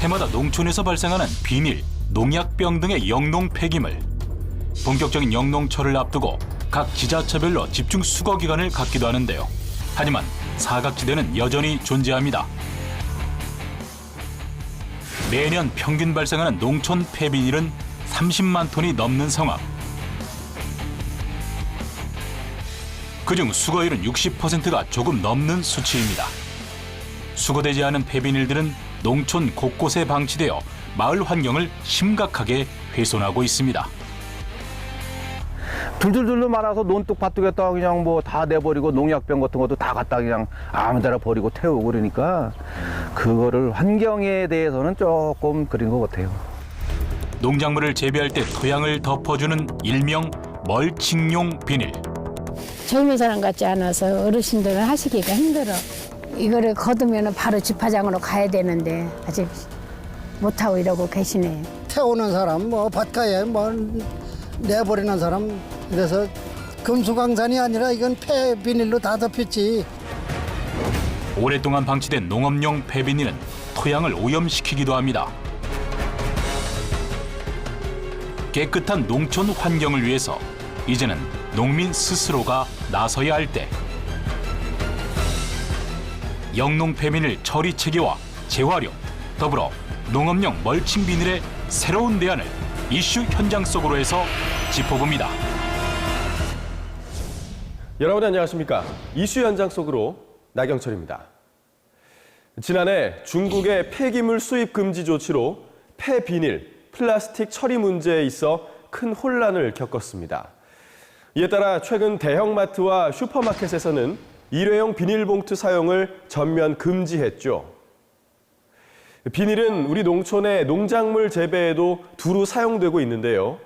해마다 농촌에서 발생하는 비닐, 농약병 등의 영농 폐기물. 본격적인 영농철을 앞두고 각 지자체별로 집중 수거 기간을 갖기도 하는데요. 하지만 사각지대는 여전히 존재합니다. 매년 평균 발생하는 농촌 폐비닐은 30만 톤이 넘는 상황. 그중 수거율은 60%가 조금 넘는 수치입니다. 수거되지 않은 폐비닐들은 농촌 곳곳에 방치되어 마을 환경을 심각하게 훼손하고 있습니다. 둘둘둘로 말아서 논둑 밭둑에다가 그냥 뭐 다 내버리고 농약병 같은 것도 다 갖다 그냥 아무데나 버리고 태우고 그러니까 그거를 환경에 대해서는 조금 그린 것 같아요. 농작물을 재배할 때 토양을 덮어주는 일명 멀칭용 비닐. 젊은 사람 같지 않아서 어르신들은 하시기가 힘들어. 이거를 거두면 바로 집화장으로 가야 되는데 아직 못하고 이러고 계시네. 태우는 사람, 뭐 밭가에 뭐 내버리는 사람, 그래서 금수강산이 아니라 이건 폐비닐로 다 덮였지. 오랫동안 방치된 농업용 폐비닐은 토양을 오염시키기도 합니다. 깨끗한 농촌 환경을 위해서 이제는 농민 스스로가 나서야 할 때, 영농 폐비닐 처리 체계와 재활용, 더불어 농업용 멀칭 비닐의 새로운 대안을 이슈 현장 속으로 해서 짚어봅니다. 여러분 안녕하십니까? 이슈 현장 속으로 나경철입니다. 지난해 중국의 폐기물 수입 금지 조치로 폐비닐, 플라스틱 처리 문제에 있어 큰 혼란을 겪었습니다. 이에 따라 최근 대형마트와 슈퍼마켓에서는 일회용 비닐봉투 사용을 전면 금지했죠. 비닐은 우리 농촌의 농작물 재배에도 두루 사용되고 있는데요.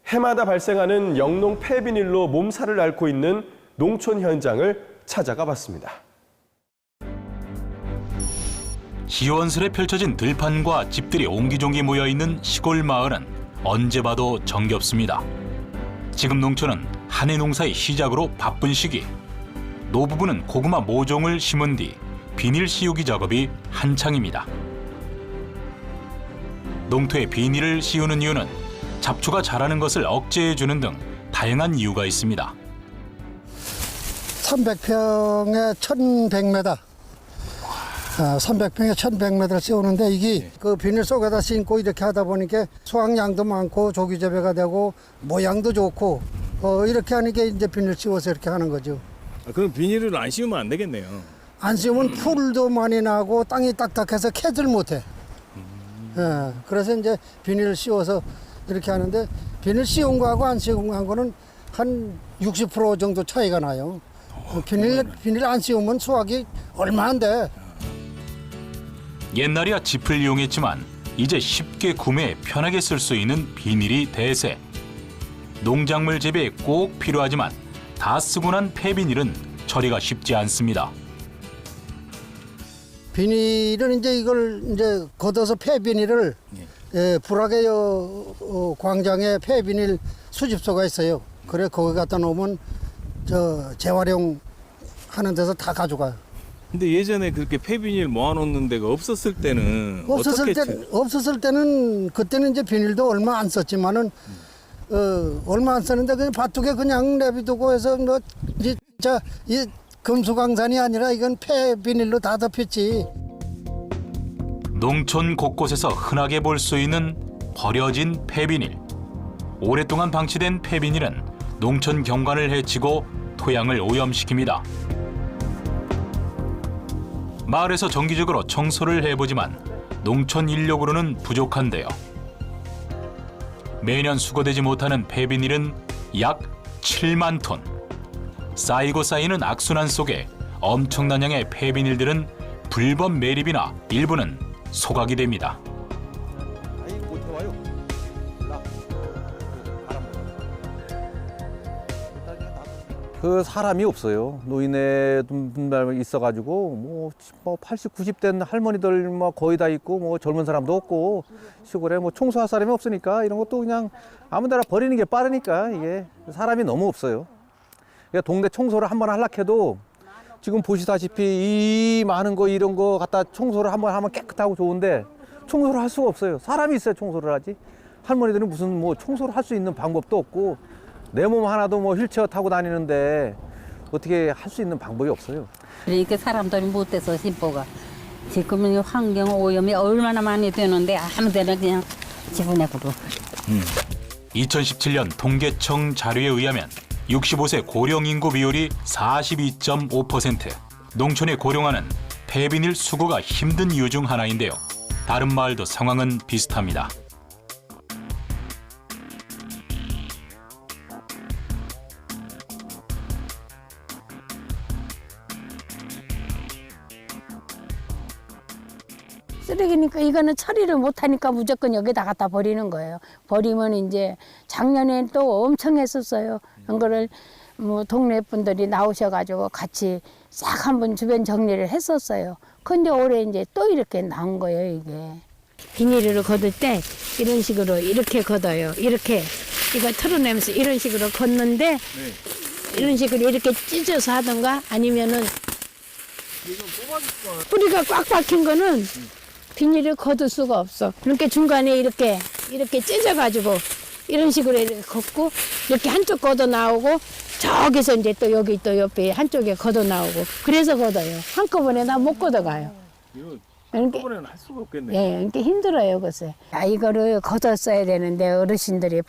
해마다 발생하는 영농 폐비닐로 몸살을 앓고 있는 농촌 현장을 찾아가 봤습니다. 시원스레 펼쳐진 들판과 집들이 옹기종기 모여있는 시골 마을은 언제 봐도 정겹습니다. 지금 농촌은 한해 농사의 시작으로 바쁜 시기. 노부부는 고구마 모종을 심은 뒤 비닐 씌우기 작업이 한창입니다. 농토에 비닐을 씌우는 이유는 잡초가 자라는 것을 억제해주는 등 다양한 이유가 있습니다. 300평에 1100m. 300평에 1100m를 씌우는데 이게 그 비닐 속에다 싣고 이렇게 하다 보니까 수확량도 많고 조기 재배가 되고 모양도 좋고 이렇게 하니까 이제 비닐 씌워서 이렇게 하는 거죠. 그럼 비닐을 안 씌우면 안 되겠네요. 안 씌우면 풀도 많이 나고 땅이 딱딱해서 캐질 못해. 그래서 이제 비닐을 씌워서 이렇게 하는데 비닐 씌운 거하고 안 씌운 거하고는 한 60% 정도 차이가 나요. 비닐 안 씌우면 수확이 얼마 안 돼. 옛날이야 짚을 이용했지만 이제 쉽게 구매해 편하게 쓸 수 있는 비닐이 대세. 농작물 재배에 꼭 필요하지만 다 쓰고 난 폐비닐은 처리가 쉽지 않습니다. 비닐은 이제 이걸 이제 걷어서 폐비닐을 불악의 광장에 폐비닐 수집소가 있어요. 그래 거기 갖다 놓으면 재활용 하는 데서 다 가져가요. 근데 예전에 그렇게 폐비닐 모아놓는 데가 없었을 때는 없었을 때는 그때는 이제 비닐도 얼마 안 썼지만은 얼마 안 썼는데 그냥 밭두개 그냥 내비두고 해서 뭐 진짜 이 금수강산이 아니라 이건 폐비닐로 다 덮였지. 농촌 곳곳에서 흔하게 볼 수 있는 버려진 폐비닐. 오랫동안 방치된 폐비닐은 농촌 경관을 해치고 토양을 오염시킵니다. 마을에서 정기적으로 청소를 해보지만 농촌 인력으로는 부족한데요. 매년 수거되지 못하는 폐비닐은 약 7만 톤. 쌓이고 쌓이는 악순환 속에 엄청난 양의 폐비닐들은 불법 매립이나 일부는 소각이 됩니다. 그 사람이 없어요. 노인네 분들 있어가지고 뭐 80, 90대 할머니들 뭐 거의 다 있고 뭐 젊은 사람도 없고 시골에 뭐 청소할 사람이 없으니까 이런 것도 그냥 아무데나 버리는 게 빠르니까 이게 사람이 너무 없어요. 그러니까 동네 청소를 한번 하려고 해도 지금 보시다시피 이 많은 거 이런 거 갖다 청소를 한번 하면 깨끗하고 좋은데 청소를 할 수가 없어요. 사람이 있어야 청소를 하지. 할머니들은 무슨 뭐 청소를 할 수 있는 방법도 없고 내 몸 하나도 뭐 휠체어 타고 다니는데 어떻게 할 수 있는 방법이 없어요. 그러니까 사람들이 못돼서 심보가 지금은 환경 오염이 얼마나 많이 되는데 아무데나 그냥 집어내고도. 2017년 통계청 자료에 의하면 65세 고령 인구 비율이 42.5%. 농촌의 고령화는 폐비닐 수거가 힘든 이유 중 하나인데요. 다른 마을도 상황은 비슷합니다. 쓰레기니까 이거는 처리를 못하니까 무조건 여기다 갖다 버리는 거예요. 버리면 이제 작년에 또 엄청 했었어요. 그런 거를 뭐 동네 분들이 나오셔가지고 같이 싹 한번 주변 정리를 했었어요. 근데 올해 이제 또 이렇게 나온 거예요, 이게. 비닐을 걷을 때 이런 식으로 이렇게 걷어요. 이렇게 이거 털어내면서 이런 식으로 걷는데 이런 식으로 이렇게 찢어서 하던가 아니면은 뿌리가 꽉 박힌 거는 비닐을 걷을 수가 없어. 그러니까 중간에 이렇게 찢어가지고 이런 식으로 이렇게 걷고 이렇게 한쪽 걷어 나오고 저기서 이제 또 여기 또 옆에 한쪽에 걷어 나오고 그래서 걷어요. 한꺼번에 나 못 걷어가요. 이거 그러니까, 한꺼번에는 할 수가 없겠네. 예, 그러니까 힘들어요, 글쎄. 이거를 걷었어야 되는데 어르신들이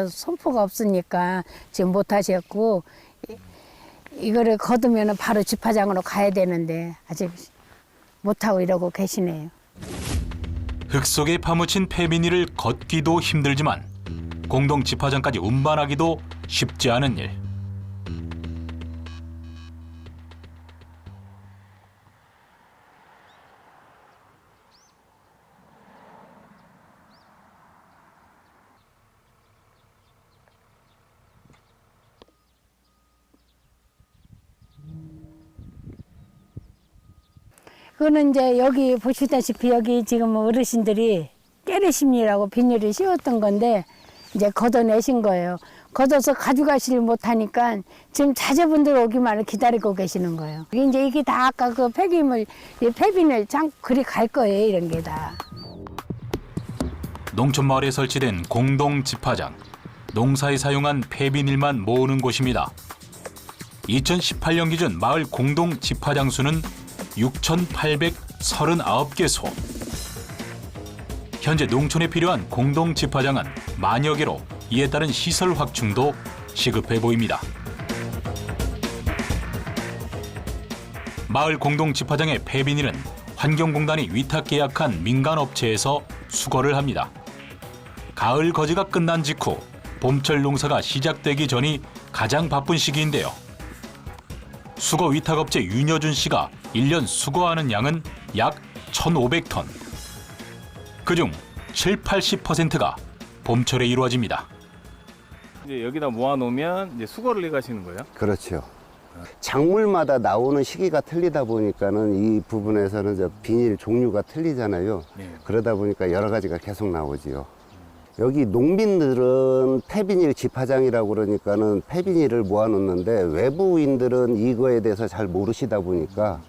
손포가 없으니까 지금 못 하셨고 이거를 걷으면 바로 집화장으로 가야 되는데 아직 못 하고 이러고 계시네요. 흙 속에 파묻힌 폐비닐을 걷기도 힘들지만 공동 집화장까지 운반하기도 쉽지 않은 일. 그거는 이제 여기 보시다시피 여기 지금 어르신들이 깨르심이라고 비닐을 씌웠던 건데 이제 걷어내신 거예요. 걷어서 가져가시질 못하니까 지금 자제분들 오기만을 기다리고 계시는 거예요. 이게 다 아까 그 폐기물, 폐비닐 그리 갈 거예요, 이런 게 다. 농촌 마을에 설치된 공동 집화장. 농사에 사용한 폐비닐만 모으는 곳입니다. 2018년 기준 마을 공동 집화장 수는 6,839개소. 현재 농촌에 필요한 공동 집화장은 만여 개로 이에 따른 시설 확충도 시급해 보입니다. 마을 공동 집화장의 폐비닐은 환경공단이 위탁 계약한 민간업체에서 수거를 합니다. 가을 거지가 끝난 직후 봄철 농사가 시작되기 전이 가장 바쁜 시기인데요. 수거 위탁업체 윤여준 씨가 1년 수거하는 양은 약 1,500톤. 그중 70~80%가 봄철에 이루어집니다. 이제 여기다 모아놓으면 이제 수거를 해 가시는 거예요? 그렇죠. 작물마다 나오는 시기가 틀리다 보니까는 이 부분에서는 저 비닐 종류가 틀리잖아요. 네. 그러다 보니까 여러 가지가 계속 나오지요. 여기 농민들은 폐비닐 집화장이라고 그러니까는 폐비닐을 모아놓는데 외부인들은 이거에 대해서 잘 모르시다 보니까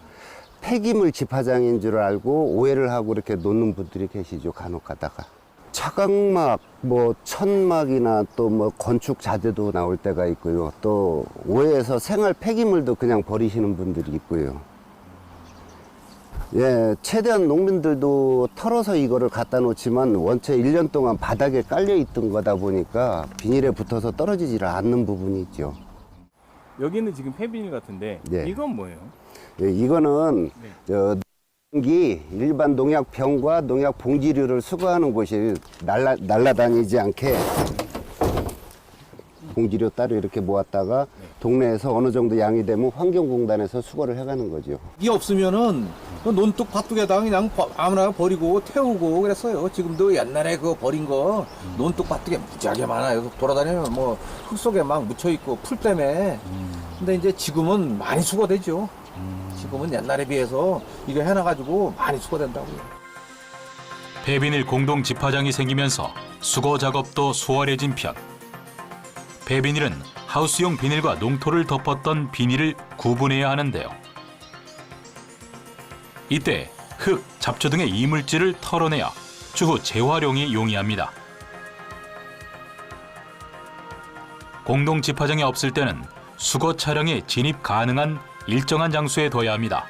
폐기물 집화장인 줄 알고 오해를 하고 이렇게 놓는 분들이 계시죠, 간혹 가다가. 차각막, 뭐 천막이나 또 뭐 건축 자재도 나올 때가 있고요. 또 오해해서 생활 폐기물도 그냥 버리시는 분들이 있고요. 예, 최대한 농민들도 털어서 이거를 갖다 놓지만 원체 1년 동안 바닥에 깔려 있던 거다 보니까 비닐에 붙어서 떨어지질 않는 부분이 있죠. 여기는 지금 폐비닐 같은데 네. 이건 뭐예요? 예, 이거는 네. 저 일반 농약병과 농약 봉지류를 수거하는 곳이 날라다니지 않게 봉지류 따로 이렇게 모았다가 동네에서 어느 정도 양이 되면 환경공단에서 수거를 해가는 거죠. 이 없으면은 그 논둑 밭둑에다가 그냥 아무나 버리고 태우고 그랬어요. 지금도 옛날에 그거 버린 거 논둑 밭둑에 무지하게 많아요. 돌아다니면 뭐 흙 속에 막 묻혀 있고 풀 때문에. 근데 이제 지금은 많이 수거되죠. 지금은 옛날에 비해서 이거 해놔가지고 많이 수거된다고요. 폐비닐 공동 집화장이 생기면서 수거 작업도 수월해진 편. 폐비닐은 하우스용 비닐과 농토를 덮었던 비닐을 구분해야 하는데요. 이때 흙, 잡초 등의 이물질을 털어내야 추후 재활용이 용이합니다. 공동 집화장이 없을 때는 수거 차량에 진입 가능한 일정한 장소에 둬야 합니다.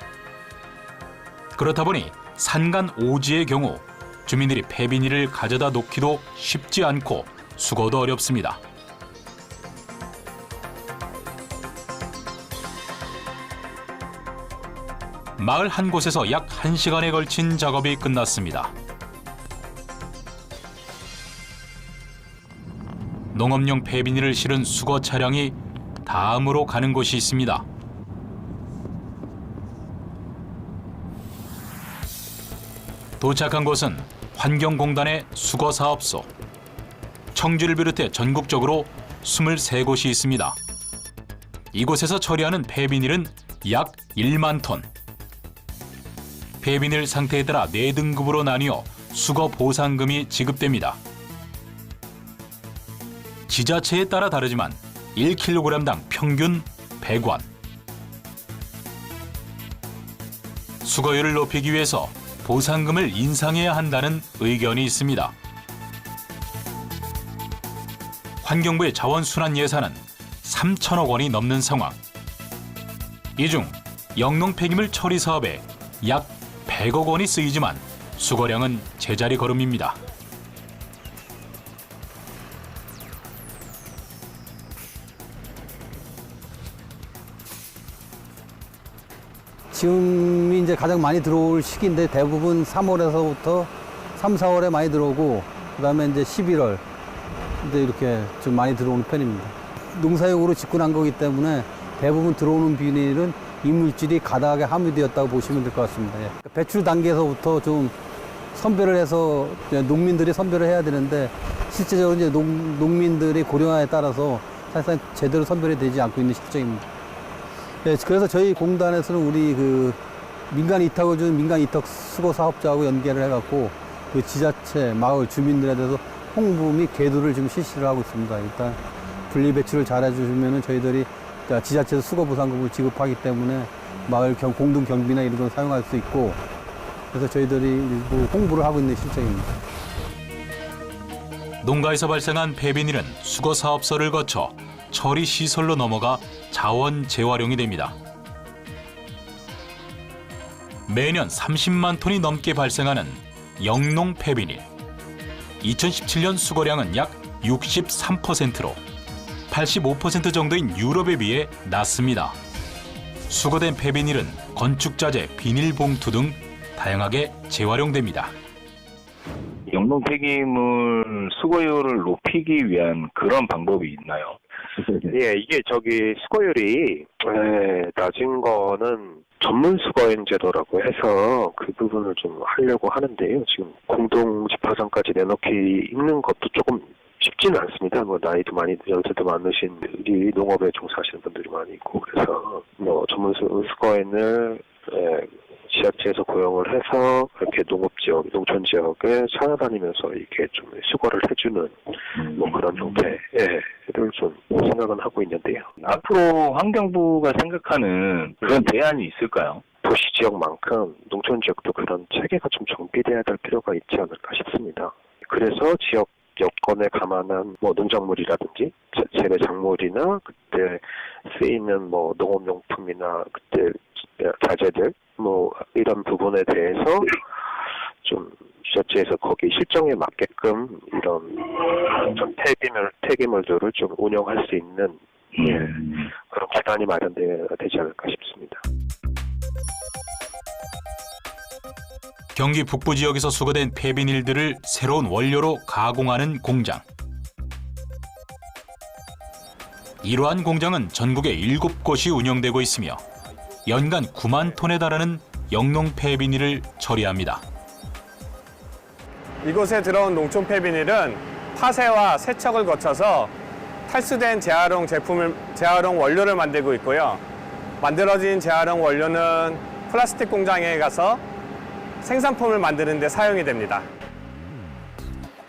그렇다 보니 산간 오지의 경우 주민들이 폐비닐을 가져다 놓기도 쉽지 않고 수거도 어렵습니다. 마을 한 곳에서 약 1시간에 걸친 작업이 끝났습니다. 농업용 폐비닐을 실은 수거 차량이 다음으로 가는 곳이 있습니다. 도착한 곳은 환경공단의 수거사업소. 청주를 비롯해 전국적으로 23곳이 있습니다. 이곳에서 처리하는 폐비닐은 약 1만 톤. 폐비닐 상태에 따라 4등급으로 나뉘어 수거 보상금이 지급됩니다. 지자체에 따라 다르지만 1kg당 평균 100원. 수거율을 높이기 위해서 보상금을 인상해야 한다는 의견이 있습니다. 환경부의 자원순환 예산은 3천억 원이 넘는 상황. 이 중 영농 폐기물 처리 사업에 약 100억 원이 쓰이지만 수거량은 제자리 걸음입니다. 지금이 이제 가장 많이 들어올 시기인데 대부분 3월에서부터 3, 4월에 많이 들어오고 그다음에 이제 11월 이제 이렇게 좀 많이 들어오는 편입니다. 농사용으로 짓고 난 거기 때문에 대부분 들어오는 비닐은 이물질이 가다하게 함유되었다고 보시면 될 것 같습니다. 예. 배출 단계에서부터 좀 선별을 해서 농민들이 선별을 해야 되는데 실제적으로 이제 농민들의 고령화에 따라서 사실상 제대로 선별이 되지 않고 있는 실정입니다. 네, 그래서 저희 공단에서는 우리 그 민간 이탁을 주는 민간 이탁 수거 사업자하고 연계를 해갖고 그 지자체, 마을 주민들에 대해서 홍보 및 계도를 지금 실시를 하고 있습니다. 일단 분리 배출을 잘 해주시면은 저희들이 지자체에서 수거 보상금을 지급하기 때문에 마을 공동 경비나 이런 걸 사용할 수 있고 그래서 저희들이 일부 홍보를 하고 있는 실정입니다. 농가에서 발생한 폐비닐은 수거 사업소를 거쳐 처리 시설로 넘어가 자원 재활용이 됩니다. 매년 30만 톤이 넘게 발생하는 영농 폐비닐. 2017년 수거량은 약 63%로 85% 정도인 유럽에 비해 낮습니다. 수거된 폐비닐은 건축자재, 비닐봉투 등 다양하게 재활용됩니다. 영농 폐기물 수거율을 높이기 위한 그런 방법이 있나요? 예, 이게 수거율이 낮은 거는 전문 수거인 제도라고 해서 그 부분을 좀 하려고 하는데요. 지금 공동 집화장까지 내놓기 있는 것도 조금 쉽지는 않습니다. 뭐 나이도 많이 연세도 많으신 우리 농업에 종사하시는 분들이 많이 있고 그래서 뭐 전문 수거인을 지자체에서 고용을 해서 이렇게 농업지역, 농촌지역에 찾아다니면서 이렇게 좀 수거를 해주는 뭐 그런 형태를 좀 생각은 하고 있는데요. 앞으로 환경부가 생각하는 그런 대안이 있을까요? 도시 지역만큼 농촌 지역도 그런 체계가 좀 정비돼야 될 필요가 있지 않을까 싶습니다. 그래서 지역 여건에 감안한 뭐 농작물이라든지 재배 작물이나 그때 쓰이는 뭐 농업용품이나 그때 자재들 뭐 이런 부분에 대해서 좀 지자체에서 거기 실정에 맞게끔 이런 좀 폐기물들을 좀 운영할 수 있는 그런 기반이 마련돼야 되지 않을까 싶습니다. 경기 북부 지역에서 수거된 폐비닐들을 새로운 원료로 가공하는 공장. 이러한 공장은 전국에 7곳이 운영되고 있으며 연간 9만 톤에 달하는 영농 폐비닐을 처리합니다. 이곳에 들어온 농촌 폐비닐은 파쇄와 세척을 거쳐서 탈수된 재활용 원료를 만들고 있고요. 만들어진 재활용 원료는 플라스틱 공장에 가서 생산품을 만드는 데 사용이 됩니다.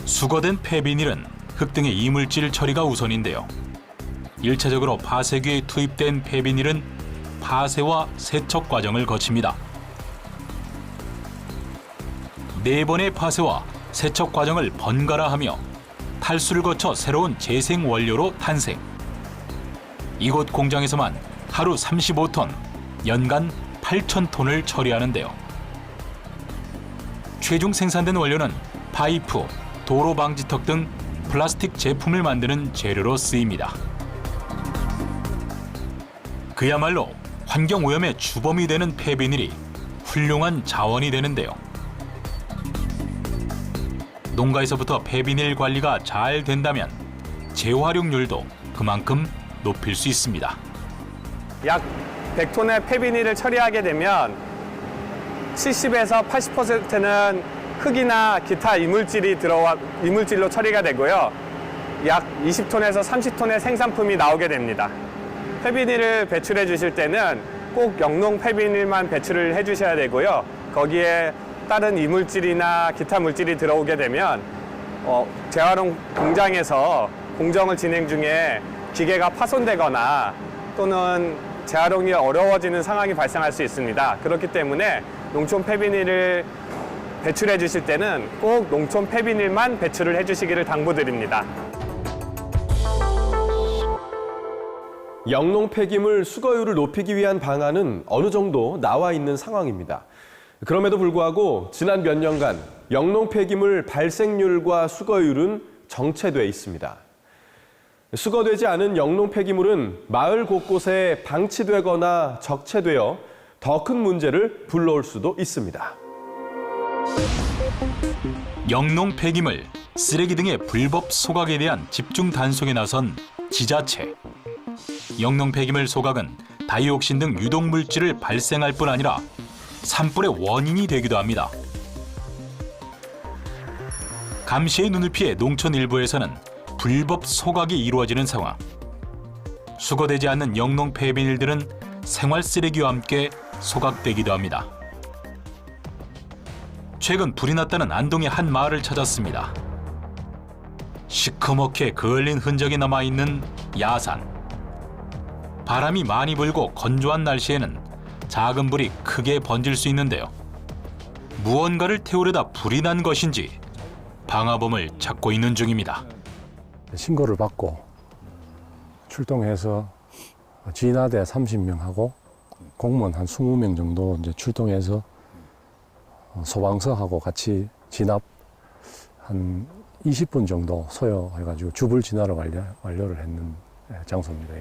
수거된 폐비닐은 흙 등의 이물질 처리가 우선인데요. 1차적으로 파쇄기에 투입된 폐비닐은 파쇄와 세척 과정을 거칩니다. 4번의 파쇄와 세척 과정을 번갈아하며 탈수를 거쳐 새로운 재생 원료로 탄생. 이곳 공장에서만 하루 35톤, 연간 8,000톤을 처리하는데요. 최종 생산된 원료는 파이프, 도로 방지턱 등 플라스틱 제품을 만드는 재료로 쓰입니다. 그야말로 환경 오염의 주범이 되는 폐비닐이 훌륭한 자원이 되는데요. 농가에서부터 폐비닐 관리가 잘 된다면 재활용률도 그만큼 높일 수 있습니다. 약 100톤의 폐비닐을 처리하게 되면 70에서 80%는 흙이나 기타 이물질로 처리가 되고요. 약 20톤에서 30톤의 생산품이 나오게 됩니다. 폐비닐을 배출해 주실 때는 꼭 영농 폐비닐만 배출을 해 주셔야 되고요. 거기에 다른 이물질이나 기타 물질이 들어오게 되면 재활용 공장에서 공정을 진행 중에 기계가 파손되거나 또는 재활용이 어려워지는 상황이 발생할 수 있습니다. 그렇기 때문에 농촌 폐비닐을 배출해 주실 때는 꼭 농촌 폐비닐만 배출을 해 주시기를 당부드립니다. 영농 폐기물 수거율을 높이기 위한 방안은 어느 정도 나와 있는 상황입니다. 그럼에도 불구하고 지난 몇 년간 영농 폐기물 발생률과 수거율은 정체돼 있습니다. 수거되지 않은 영농 폐기물은 마을 곳곳에 방치되거나 적체되어 더 큰 문제를 불러올 수도 있습니다. 영농 폐기물, 쓰레기 등의 불법 소각에 대한 집중 단속에 나선 지자체. 영농 폐기물 소각은 다이옥신 등 유독 물질을 발생할 뿐 아니라 산불의 원인이 되기도 합니다. 감시의 눈을 피해 농촌 일부에서는 불법 소각이 이루어지는 상황. 수거되지 않는 영농 폐비닐들은 생활 쓰레기와 함께 소각되기도 합니다. 최근 불이 났다는 안동의 한 마을을 찾았습니다. 시커멓게 그을린 흔적이 남아있는 야산. 바람이 많이 불고 건조한 날씨에는 작은 불이 크게 번질 수 있는데요. 무언가를 태우려다 불이 난 것인지 방화범을 찾고 있는 중입니다. 신고를 받고 출동해서 진화대 30명하고 공무원 한 20명 정도 이제 출동해서 소방서하고 같이 진압 한 20분 정도 소요해가지고 주불 진화를 완료를 했는 장소입니다.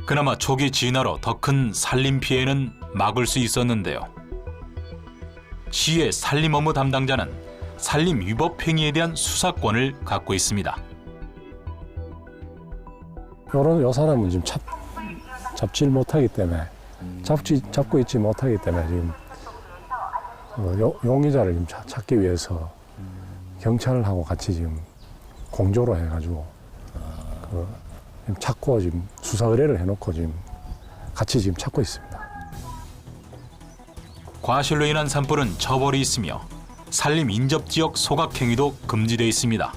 그나마 초기 진화로 더 큰 산림 피해는 막을 수 있었는데요. 시의 산림 업무 담당자는 산림 위법 행위에 대한 수사권을 갖고 있습니다. 요 사람은 지금 잡질 못하기 때문에 잡고 있지 못하기 때문에 지금 용의자를 지금 찾기 위해서 경찰하고 같이 지금 공조로 해가지고 지금 찾고 지금 수사 의뢰를 해놓고 지금 같이 지금 찾고 있습니다. 과실로 인한 산불은 처벌이 있으며 산림 인접 지역 소각 행위도 금지되어 있습니다.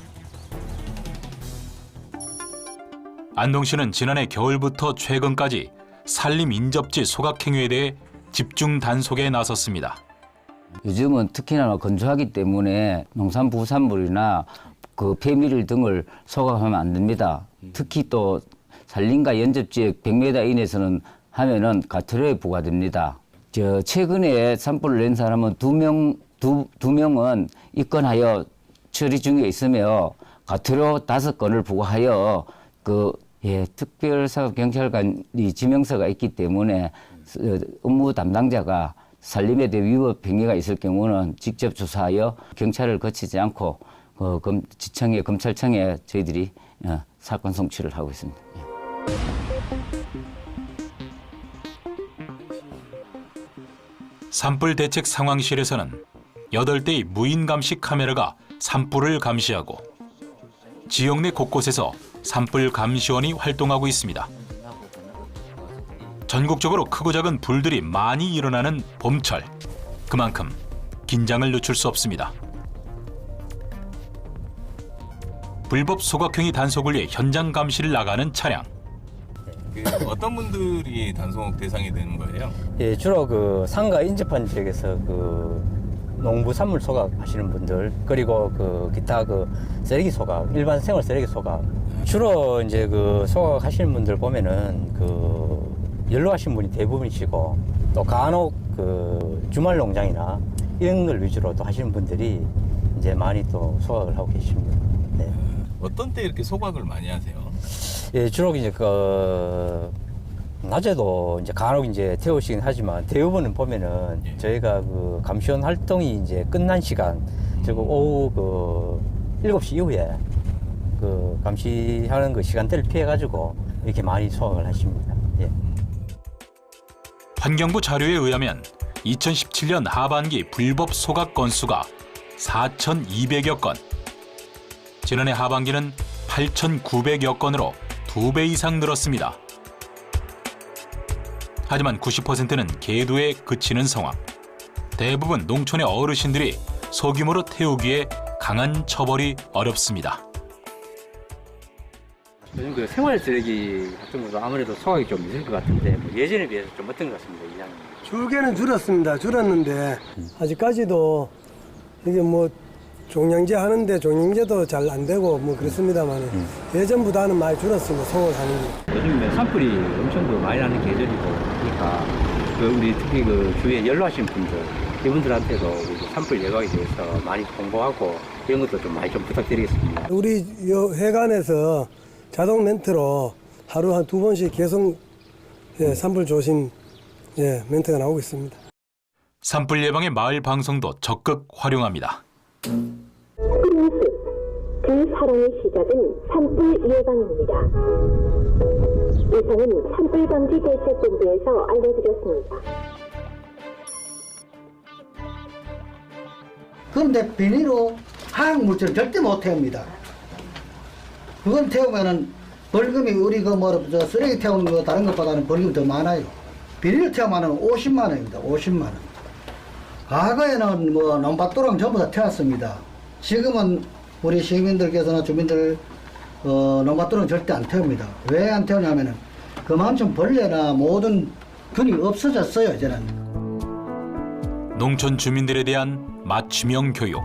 안동시는 지난해 겨울부터 최근까지 산림 인접지 소각 행위에 대해 집중 단속에 나섰습니다. 요즘은 특히나 건조하기 때문에 농산부산물이나 그 폐미릴 등을 소각하면 안 됩니다. 특히 또 산림과 연접지역 100m 이내에서는 하면은 과태료에 부과됩니다. 최근에 산불을 낸 사람은 두 명은 입건하여 처리 중에 있으며 과태료 5건을 부과하여 특별사업경찰관이 지명서가 있기 때문에 업무 담당자가 산림에 대해 위법 행위가 있을 경우는 직접 조사하여 경찰을 거치지 않고 지청에 검찰청에 저희들이 사건 송치를 하고 있습니다. 산불 대책 상황실에서는 8대의 무인 감시 카메라가 산불을 감시하고 지역 내 곳곳에서 산불 감시원이 활동하고 있습니다. 전국적으로 크고 작은 불들이 많이 일어나는 봄철. 그만큼 긴장을 늦출 수 없습니다. 불법 소각행위 단속을 위해 현장 감시를 나가는 차량. 어떤 분들이 단속 대상이 되는 거예요? 예, 주로 상가 인접한 지역에서 농부산물 소각 하시는 분들, 그리고 그 기타 그 쓰레기 소각, 일반 생활 쓰레기 소각. 주로 이제 그 소각 하시는 분들 보면은 그 연로하신 분이 대부분이시고, 또 간혹 그 주말 농장이나 이런 걸 위주로 또 하시는 분들이 이제 많이 또 소각을 하고 계십니다. 네. 어떤 때 이렇게 소각을 많이 하세요? 예, 주로 이제 그 낮에도 이제 간혹 이제 태우시긴 하지만 대부분은 보면은 저희가 그 감시원 활동이 이제 끝난 시간, 즉 오후 그 7시 이후에 그 감시하는 그 시간대를 피해 가지고 이렇게 많이 소각을 하십니다. 예. 환경부 자료에 의하면 2017년 하반기 불법 소각 건수가 4,200여 건, 지난해 하반기는 8,900여 건으로 2배 이상 늘었습니다. 하지만 90%는 계도에 그치는 상황. 대부분 농촌의 어르신들이 소규모로 태우기에 강한 처벌이 어렵습니다. 요즘 그 생활 쓰레기 같은 것도 아무래도 소각이 좀 있을 것 같은데 뭐 예전에 비해서 좀 어떤 것 같습니다, 이장님? 줄게는 줄었습니다. 줄었는데 아직까지도 이게 뭐 종량제 하는데 종량제도 잘 안 되고 뭐 그렇습니다만 예전보다는 많이 줄었습니다. 소각하는 게. 요즘에 산불이 엄청 그 많이 나는 계절이고 그러니까 그 우리 특히 그 주위에 연로하신 분들 이분들한테도 우리 산불 예방에 대해서 많이 공부하고 이런 것도 좀 많이 좀 부탁드리겠습니다. 우리 회관에서 자동 멘트로 하루 한 2번씩 계속 산불 조심 멘트가 나오고 있습니다. 산불 예방의 마을 방송도 적극 활용합니다. 그 사랑의 시작은 산불 예방입니다. 이상은 산불방지대책본부에서 알려드렸습니다. 그런데 비닐로 화학물질은 절대 못 태웁니다. 그걸 태우면은 벌금이 우리 그 쓰레기 태우는 거 다른 것보다는 벌금이 더 많아요. 비닐 태우면은 50만 원입니다. 50만 원. 과거에는 뭐 논밭도랑 전부 다 태웠습니다. 지금은 우리 시민들께서나 주민들 논밭도랑 절대 안 태웁니다. 왜 안 태우냐면은 그만큼 벌레나 모든 균이 없어졌어요, 이제는. 농촌 주민들에 대한 맞춤형 교육.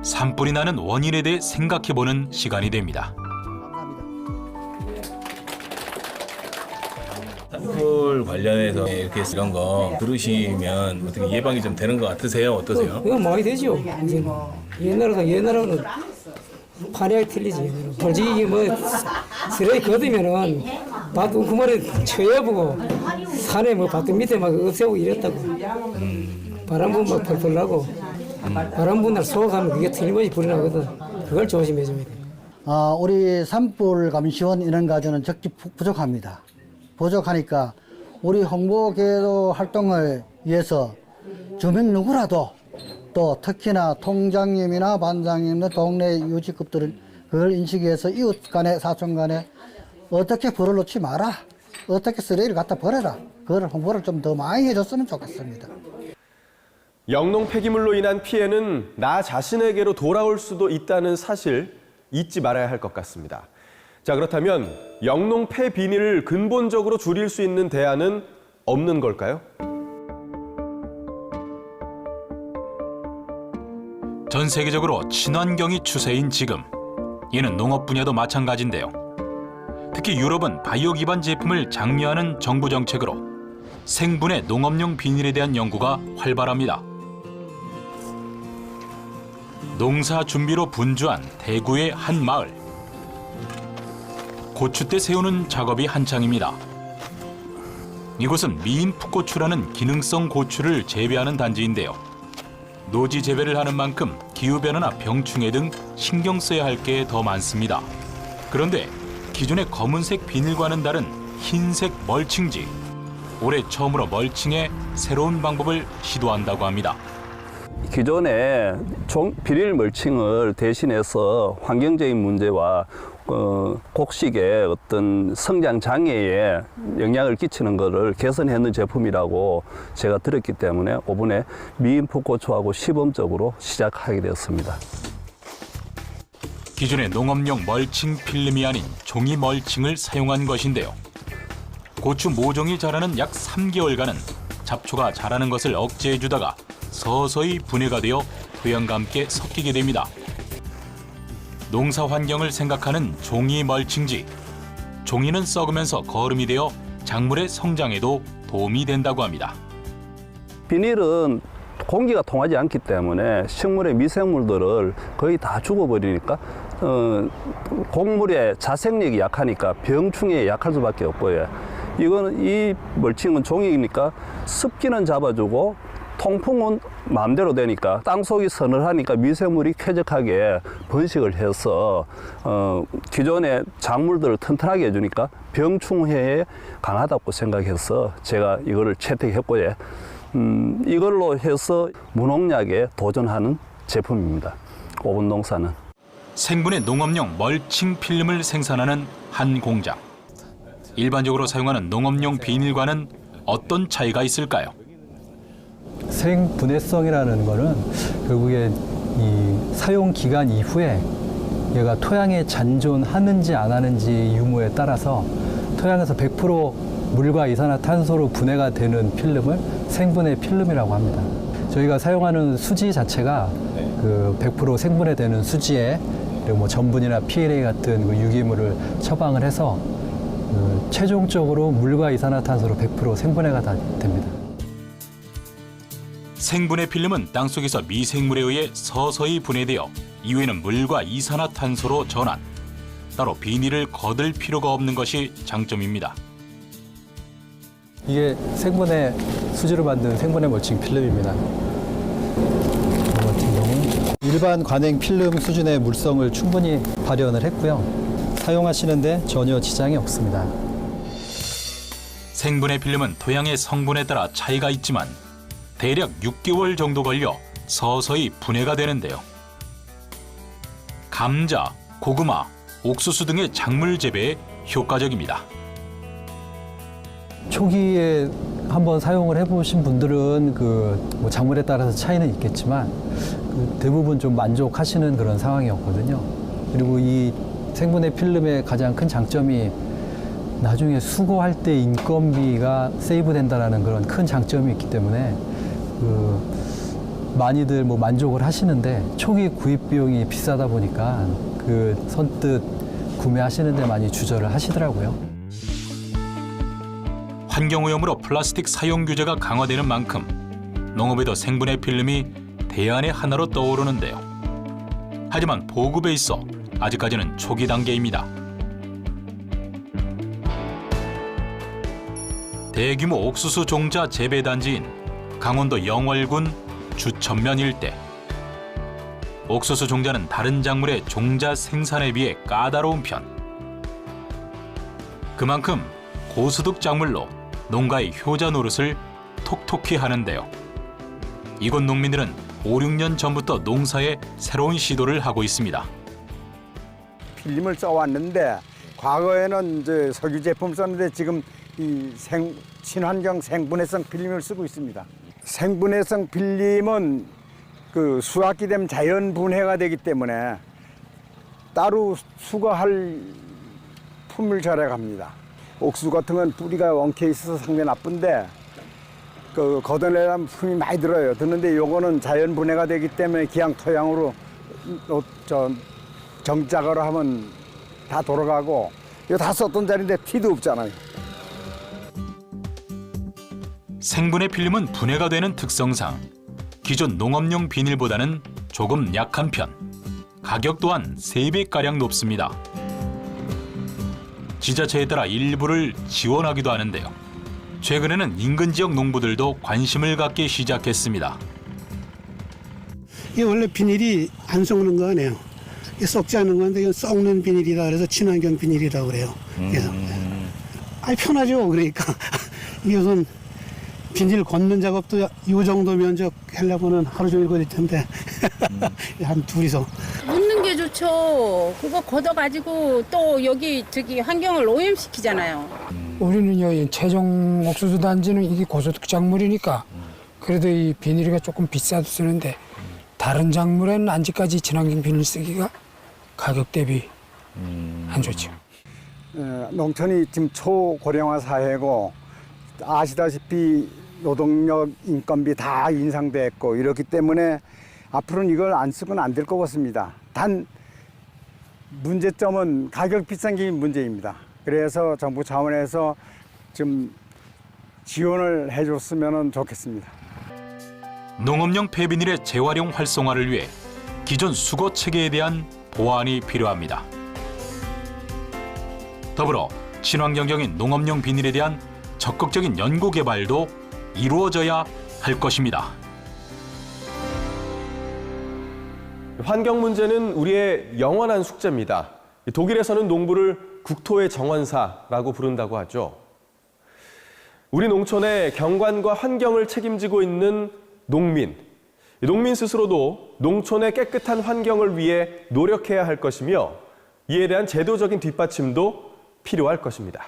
산불이 나는 원인에 대해 생각해보는 시간이 됩니다. 산불 관련해서 이렇게 이런 거 들으시면 어떻게 예방이 좀 되는 것 같으세요? 어떠세요? 이거 많이 되죠. 이제 옛날하고는 판이하게 틀리지. 솔직히 뭐 쓰레기 걷으면은 밭 웅크머리 쳐여보고 산에 뭐 밭 밑에 막 없애고 이랬다고. 바람 부면 막 펄펄 나고 바람 부는 날 소각하면 그게 틀림없이 불이 나거든. 그걸 조심해줘야 돼. 우리 산불 감시원 인원 가지는 적지 부족합니다. 부족하니까 우리 홍보계도 활동을 위해서 주민 누구라도 또 특히나 통장님이나 반장님, 동네 유지급들을 그걸 인식해서 이웃 간에 사촌 간에 어떻게 불을 놓지 마라, 어떻게 쓰레기를 갖다 버려라, 그걸 홍보를 좀 더 많이 해줬으면 좋겠습니다. 영농 폐기물로 인한 피해는 나 자신에게로 돌아올 수도 있다는 사실 잊지 말아야 할 것 같습니다. 자, 그렇다면 영농 폐비닐을 근본적으로 줄일 수 있는 대안은 없는 걸까요? 전 세계적으로 친환경이 추세인 지금, 이는 농업 분야도 마찬가지인데요. 특히 유럽은 바이오 기반 제품을 장려하는 정부 정책으로 생분해 농업용 비닐에 대한 연구가 활발합니다. 농사 준비로 분주한 대구의 한 마을. 고추대 세우는 작업이 한창입니다. 이곳은 미인 풋고추라는 기능성 고추를 재배하는 단지인데요. 노지 재배를 하는 만큼 기후변화나 병충해 등 신경 써야 할 게 더 많습니다. 그런데 기존의 검은색 비닐과는 다른 흰색 멀칭지. 올해 처음으로 멀칭에 새로운 방법을 시도한다고 합니다. 기존의 비닐 멀칭을 대신해서 환경적인 문제와 곡식의 어떤 성장 장애에 영향을 끼치는 것을 개선해낸 제품이라고 제가 들었기 때문에 이번에 미인 풋고추하고 시범적으로 시작하게 되었습니다. 기존의 농업용 멀칭 필름이 아닌 종이 멀칭을 사용한 것인데요. 고추 모종이 자라는 약 3개월간은 잡초가 자라는 것을 억제해주다가 서서히 분해가 되어 토양과 함께 섞이게 됩니다. 농사 환경을 생각하는 종이 멀칭지. 종이는 썩으면서 거름이 되어 작물의 성장에도 도움이 된다고 합니다. 비닐은 공기가 통하지 않기 때문에 식물의 미생물들을 거의 다 죽어버리니까 곡물의 자생력이 약하니까 병충해에 약할 수밖에 없고요. 이거는 이 멀칭은 종이니까 습기는 잡아주고 통풍은 마음대로 되니까 땅속이 서늘하니까 미생물이 쾌적하게 번식을 해서 기존의 작물들을 튼튼하게 해주니까 병충해에 강하다고 생각해서 제가 이거를 채택했고요. 이걸로 해서 무농약에 도전하는 제품입니다. 오븐농사는. 생분해 농업용 멀칭 필름을 생산하는 한 공장. 일반적으로 사용하는 농업용 비닐과는 어떤 차이가 있을까요? 생분해성이라는 거는 결국에 이 사용 기간 이후에 얘가 토양에 잔존하는지 안 하는지 유무에 따라서 토양에서 100% 물과 이산화탄소로 분해가 되는 필름을 생분해 필름이라고 합니다. 저희가 사용하는 수지 자체가 그 100% 생분해되는 수지에 그리고 뭐 전분이나 PLA 같은 그 유기물을 처방을 해서 최종적으로 물과 이산화탄소로 100% 생분해가 다 됩니다. 생분해 필름은 땅속에서 미생물에 의해 서서히 분해되어 이후에는 물과 이산화탄소로 전환. 따로 비닐을 거들 필요가 없는 것이 장점입니다. 이게 생분해 수지로 만든 생분해 멀칭 필름입니다. 이 같은 경우는 일반 관행 필름 수준의 물성을 충분히 발현을 했고요. 사용하시는데 전혀 지장이 없습니다. 생분해 필름은 토양의 성분에 따라 차이가 있지만 대략 6개월 정도 걸려 서서히 분해가 되는데요. 감자, 고구마, 옥수수 등의 작물 재배에 효과적입니다. 초기에 한번 사용을 해보신 분들은 뭐 작물에 따라서 차이는 있겠지만 대부분 좀 만족하시는 그런 상황이었거든요. 그리고 이 생분해 필름의 가장 큰 장점이 나중에 수거할 때 인건비가 세이브된다라는 그런 큰 장점이 있기 때문에 많이들 뭐 만족을 하시는데 초기 구입 비용이 비싸다 보니까 선뜻 구매하시는데 많이 주저를 하시더라고요. 환경오염으로 플라스틱 사용 규제가 강화되는 만큼 농업에도 생분해 필름이 대안의 하나로 떠오르는데요. 하지만 보급에 있어 아직까지는 초기 단계입니다. 대규모 옥수수 종자 재배 단지인 강원도 영월군 주천면 일대. 옥수수 종자는 다른 작물의 종자 생산에 비해 까다로운 편. 그만큼 고소득 작물로 농가의 효자 노릇을 톡톡히 하는데요. 이곳 농민들은 5, 6년 전부터 농사에 새로운 시도를 하고 있습니다. 필름을 써왔는데 과거에는 이제 석유 제품 썼는데 지금 이 친환경 생분해성 필름을 쓰고 있습니다. 생분해성 필름은 그 수확기 되면 자연 분해가 되기 때문에 따로 수거할 품을 절약합니다. 옥수수 같은 건 뿌리가 엉켜 있어서 상당히 나쁜데 그 걷어내려면 품이 많이 들어요. 드는데 요거는 자연 분해가 되기 때문에 기양 토양으로 정작으로 하면 다 돌아가고 이거 다 썼던 자리인데 티도 없잖아요. 생분해 필름은 분해가 되는 특성상 기존 농업용 비닐보다는 조금 약한 편. 가격 또한 3배가량 높습니다. 지자체에 따라 일부를 지원하기도 하는데요. 최근에는 인근 지역 농부들도 관심을 갖기 시작했습니다. 이게 원래 비닐이 안 썩는 거 아니에요. 이게 썩지 않는 건데 이건 썩는 비닐이라 그래서 친환경 비닐이라고 그래요. 그래서 편하죠. 그러니까 이게 우선 비닐 걷는 작업도 이 정도 면적 하려고는 하루 종일 걸릴 텐데 한 둘이서. 묻는 게 좋죠. 그거 걷어가지고 또 여기 환경을 오염시키잖아요. 우리는 여기 최종 옥수수 단지는 이게 고소득 작물이니까 그래도 이 비닐이 조금 비싸도 쓰는데 다른 작물에는 아직까지 친환경 비닐 쓰기가 가격 대비 안 좋죠. 농촌이 지금 초고령화 사회고 아시다시피 노동력, 인건비 다 인상됐고 이렇기 때문에 앞으로는 이걸 안 쓰고는 안 될 것 같습니다. 단 문제점은 가격 비싼 게 문제입니다. 그래서 정부 차원에서 좀 지원을 해줬으면 좋겠습니다. 농업용 폐비닐의 재활용 활성화를 위해 기존 수거 체계에 대한 보완이 필요합니다. 더불어 친환경적인 농업용 비닐에 대한 적극적인 연구 개발도 이루어져야 할 것입니다. 환경 문제는 우리의 영원한 숙제입니다. 독일에서는 농부를 국토의 정원사라고 부른다고 하죠. 우리 농촌의 경관과 환경을 책임지고 있는 농민. 농민 스스로도 농촌의 깨끗한 환경을 위해 노력해야 할 것이며 이에 대한 제도적인 뒷받침도 필요할 것입니다.